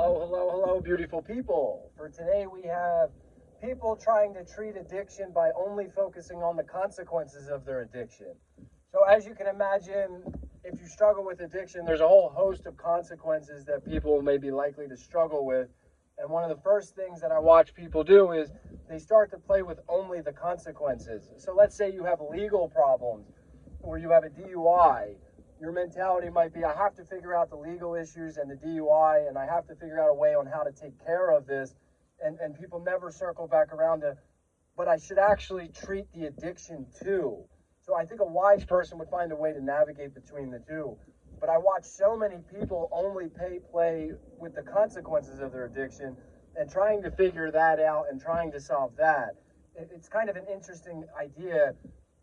Hello, hello, hello, beautiful people. For today, we have people trying to treat addiction by only focusing on the consequences of their addiction. So, as you can imagine, if you struggle with addiction, there's a whole host of consequences that people may be likely to struggle with. And one of the first things that I watch people do is they start to play with only the consequences. So, let's say you have legal problems or you have a DUI. Your mentality might be, I have to figure out the legal issues and the DUI, and I have to figure out a way on how to take care of this. And people never circle back around to, but I should actually treat the addiction too. So I think a wise person would find a way to navigate between the two. But I watch so many people only play with the consequences of their addiction and trying to figure that out and trying to solve that. It's kind of an interesting idea.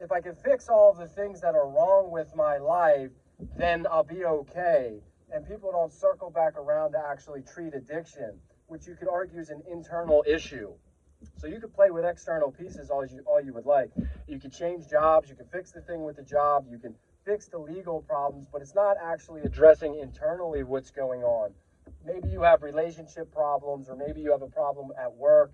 If I can fix all of the things that are wrong with my life, then I'll be okay. And people don't circle back around to actually treat addiction, which you could argue is an internal issue. So you could play with external pieces all you would like. You could change jobs, you can fix the thing with the job, you can fix the legal problems, but it's not actually addressing internally what's going on. Maybe you have relationship problems, or maybe you have a problem at work,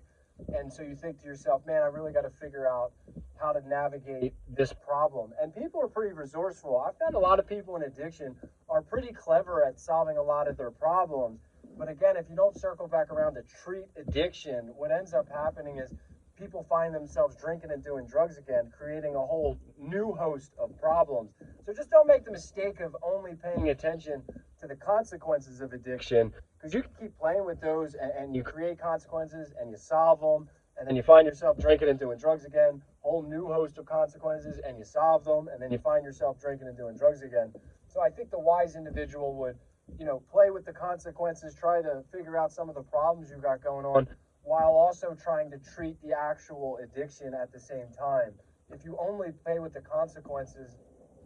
and so you think to yourself, man, I really got to figure out how to navigate this problem. And people are pretty resourceful. I've found a lot of people in addiction are pretty clever at solving a lot of their problems. But again, if you don't circle back around to treat addiction, what ends up happening is people find themselves drinking and doing drugs again, creating a whole new host of problems. So just don't make the mistake of only paying attention to the consequences of addiction, because you can keep playing with those and you create consequences and you solve them, and then you find yourself drinking and doing drugs again, whole new host of consequences, and you solve them, and then you find yourself drinking and doing drugs again. So I think the wise individual would, play with the consequences, try to figure out some of the problems you've got going on, while also trying to treat the actual addiction at the same time. If you only play with the consequences,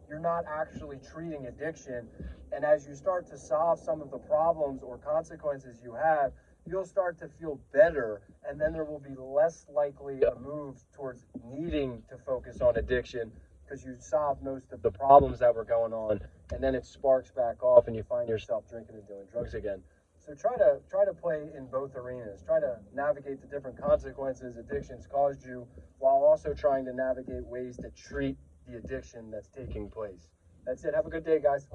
you're not actually treating addiction. And as you start to solve some of the problems or consequences you have, you'll start to feel better, and then there will be less likely a move towards needing to focus on addiction, because you solved most of the problems that were going on, and then it sparks back off and you find yourself drinking and doing drugs again. So try to play in both arenas. Try to navigate the different consequences addictions caused you, while also trying to navigate ways to treat the addiction that's taking place. That's it. Have a good day, guys.